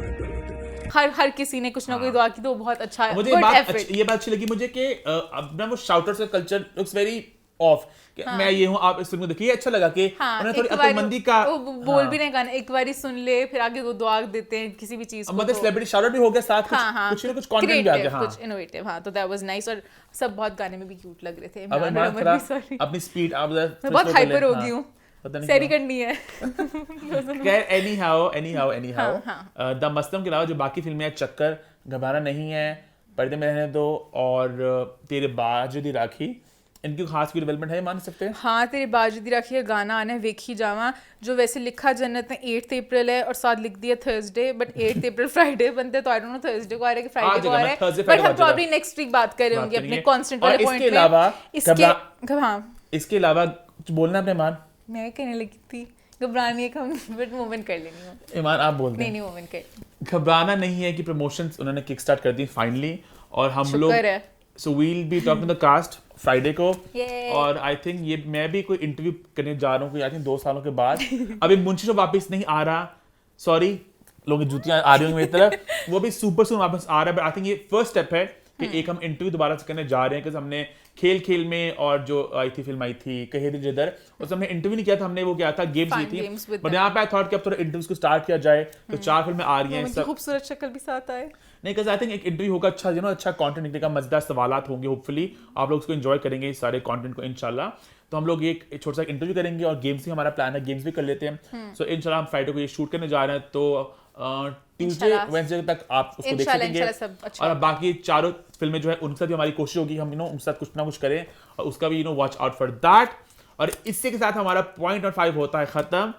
हर किसी ने कुछ ना कोई दुआ की, तो बहुत अच्छा है। मुझे ये बात अच्छी लगी मुझे कि अब ना वो शाउटर्स का कल्चर लुक्स वेरी ऑफ। मैं ये हूँ, आप इस फिल्म को देखिए, अच्छा लगा कि उन्होंने थोड़ी अक्लमंदी का बोल भी नहीं गाना, एक बारी सुन ले फिर आगे वो दुआ देते हैं किसी भी चीज को, मतलब सेलिब्रिटी शाउट भी हो गया साथ, कुछ ना कुछ कंटेंट भी आ गया, कुछ इनोवेटिव। हाँ, तो दैट वाज नाइस, और सब बहुत गाने में भी क्यूट लग रहे थे। अपनी स्पीड आप बहुत हाइपर हो गई हूँ, सैरी करनी है। खैर एनीहाउ द मस्तम के अलावा जो बाकी फिल्में हैं, चक्कर, घबराना नहीं है, पर्दे में रहने दो, और तेरे बाजुदी राखी, इनकी खास कोई डेवलपमेंट है, मान सकते हैं? हाँ, तेरे बाजुदी राखी का गाना आना है, वेखी जावा, जो वैसे लिखा जन्नत में 8 अप्रैल है और साथ लिख दिया थर्सडे, बट 8 अप्रैल फ्राइडे बनते, तो आई डोंट नो थर्सडे को आ रहा है कि फ्राइडे को आ रहा है, बट हम प्रॉब्ली नेक्स्ट वीक बात कर रहे होंगे अपने कांस्टेंट वाले पॉइंट पे। इसके अलावा कुछ बोलना अपने ईमान? मैं कहने लगी थी घबरानी है, बट मूवमेंट कर लेनी है। ईमान आप बोल दें। नहीं मूवमेंट कर। घबराना नहीं है कि प्रमोशंस उन्होंने किक स्टार्ट कर दी फाइनली, और हम लोग so we will be talking the cast Friday को। और आई थिंक ये मैं भी कोई इंटरव्यू करने जा रहा हूँ, आई थिंक 2 सालों के बाद। अभी मुंशी शो वापस नहीं आ रहा, सॉरी लोगों की जूतियां आ रही होंगी मेरी तरफ, वो भी सुपर सून वापस आ रहा है, बट आई थिंक ये फर्स्ट स्टेप है कि एक हम इंटरव्यू दोबारा से करने जा रहे हैं, क्योंकि हमने खेल में और जो फिल्म आई थी कहेरी जिदर, उसमें हमने इंटरव्यू नहीं किया था, हमने वो किया था गेम्स की थी, बट यहाँ पे आई थॉट कि अब थोड़ा इंटरव्यूज को स्टार्ट किया जाए, तो 4 फिल्में आ रही हैं, खूबसूरत शक्ल भी साथ आए। नहीं, बिकॉज़ आई थिंक एक इंटरव्यू होगा अच्छा, अच्छा कंटेंट निकलेगा, मजेदार सवालात होंगे, होपफुली आप लोग उसको एंजॉय करेंगे इस सारे कंटेंट को इंशाल्लाह। तो हम लोग एक छोटा सा इंटरव्यू करेंगे, और गेम्स भी हमारा प्लान है, गेम्स भी कर लेते हैं। सो इंशाल्लाह हम फ्राइडे को ये शूट करने जा रहे हैं, तो ट्यूसडे वेडनेसडे तक आप उसको देख सकेंगे। और बाकी 4 फिल्में जो है उनके साथ भी हमारी कोशिश होगी हम उनके साथ कुछ ना कुछ करें, और उसका भी वॉच आउट फॉर दैट। और इससे के साथ हमारा पॉइंट नंबर 5 होता है खत्म।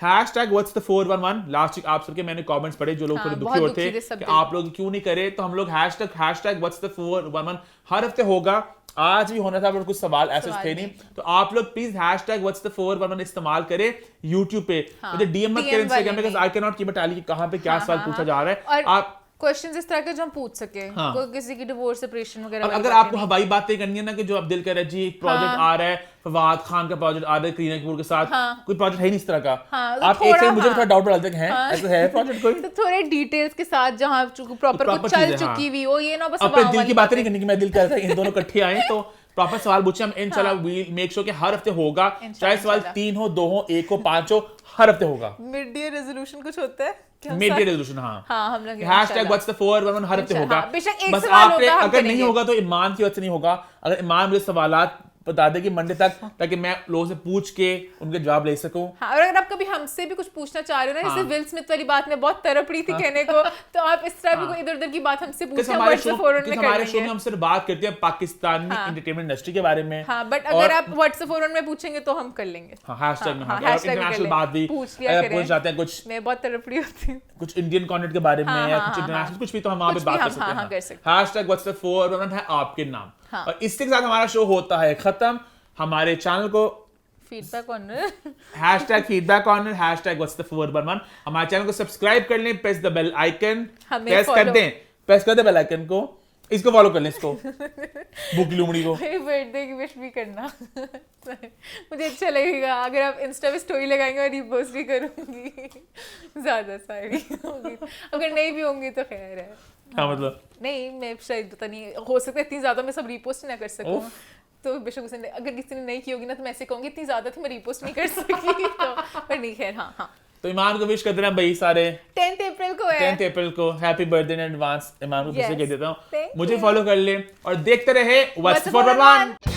#what's the411 लास्ट वीक आप सबके मैंने कमेंट्स पढ़े, जो लोग थोड़े दुखी होते कि आप लोग क्यों नहीं करे, तो हम लोग #what's the411 हर हफ्ते होगा, आज भी होना था, पर कुछ सवाल ऐसे थे नहीं, तो आप लोग प्लीज #what's the411 इस्तेमाल करें YouTube पे। मुझे DM मत करें इंस्टाग्राम में, because I can not keep a tally कि कहां पे क्या सवाल पूछा जा रहा है। आप क्वेश्चंस इस तरह के जो हम पूछ सके, हाँ। कोई किसी की डिवोर्स सेपरेशन वगैरह अब वाली अगर बातें आपको नहीं। हवाई बातें करनी है ना कि जो आप दिल कर रहे हैं जी एक प्रोजेक्ट आ रहा है, फवाद खान का प्रोजेक्ट आ रहा है करीना कपूर के साथ, कोई प्रोजेक्ट है नहीं इस तरह का, हाँ, तो आप एक थोड़ा, सेकंड मुझे हाँ। थोड़ा डाउट डालते हैं ऐसा है प्रोजेक्ट कोई, तो थोड़े डिटेल्स के साथ जहाँ प्रॉपर proper कुछ चल चीजें, हाँ। चुकी हुई हो, ये ना बस अपने वाह दिल वाली की बातें नहीं करनी कि मैं दिल कर रहा था इन दोनों इकट्ठे आए तो प्रॉपर सवाल पूछे हम इंशाल्लाह वी मेक श्योर कि हर हफ्ते होगा, चाहे सवाल 3 हो 2 हो 1 हो 5 हो, हर हफ्ते होगा। मिड ईयर रेजोल्यूशन कुछ होता है कि हम मिड साथ- ईयर रेजोल्यूशन, हाँ हाँ हम लोग हैशटैग व्हाट्स द 411 हर हफ्ते इंशाल्लाह, होगा। हाँ, बेशक एक बस सवाल आपने होगा, हम अगर नहीं करेंगे। होगा तो ईमान की वजह से नहीं होगा, अगर ईमान मुझे सवालात बता दे कि मंडे तक, ताकि मैं लोगों से पूछ के उनके जवाब ले सकूं। हाँ, और अगर आप कभी हमसे भी कुछ पूछना चाह रहे हो ना, हाँ। जैसे विल स्मिथ वाली बात में बहुत तरफ रही थी कहने को, तो आप इस तरह भी कोई इधर उधर की बात हमसे किस पूछे, हमारे व्हाट्सएप फोरम में कर हमारे शो में लेंगे। हम सिर्फ बात करते हैं पाकिस्तानी हाँ। एंटरटेनमेंट इंडस्ट्री के बारे में। हाँ, बट और- अगर आप व्हाट्सएप फोरम में पूछेंगे तो हम कर लेंगे। हाँ हैशटैग में, हाँ, और hashtag भी कर इंटरनेशनल लें। बात भी पूछ लिया अगर करें। पूछ जाते हैं कुछ मैं बहुत तरफ रही होती हूँ। कुछ इंडियन कंटेंट के बारे में हाँ, या हाँ, कुछ हाँ, इंटरनेशनल हाँ। कुछ भी, तो हम वहाँ पे कुछ बात भी कर हम, सकते हाँ, हैं। हाँ, कर सकते हैशटैग व्हाट्स द 411 है आपके नाम, हाँ। और इसके साथ हमारा शो होता है खत्म। हमारे चैनल को feedback honour hashtag feedback corner, hashtag what's the 411, हमारे चैनल को सब्सक्राइब कर लें, प्रेस द बेल आइकन, हमें प्रेस कर follow- दें, प्रेस कर दे बेल आइकन को, इसको फॉलो कर लें, इसको बुक लूमड़ी को। बर्थडे की विश भी करना मुझे अच्छा लगेगा अगर आप इंस्टा पे स्टोरी लगाएंगे और रीपोस्ट भी करूंगी। ज्यादा सारी होगी, अगर नहीं भी होंगी तो खैर है। क्या मतलब? नहीं, मैं शायद पता नहीं, हो सकता है इतनी ज्यादा मैं सब रीपोस्ट ना कर सकूं, तो बेशक उसने अगर किसी ने नहीं की होगी ना तो मैं ऐसे कहूंगी इतनी ज्यादा थी मैं रीपोस्ट नहीं कर सकी तो, पर नहीं खैर। हाँ हाँ, तो ईमान को विश कर देना भाई सारे 10th अप्रैल को है। 10th अप्रैल को, हैप्पी बर्थडे इन एडवांस ईमान को फिर से Yes. कह देता हूँ। Thank मुझे you. फॉलो कर ले और देखते रहे व्हाट्स What's फॉर 411?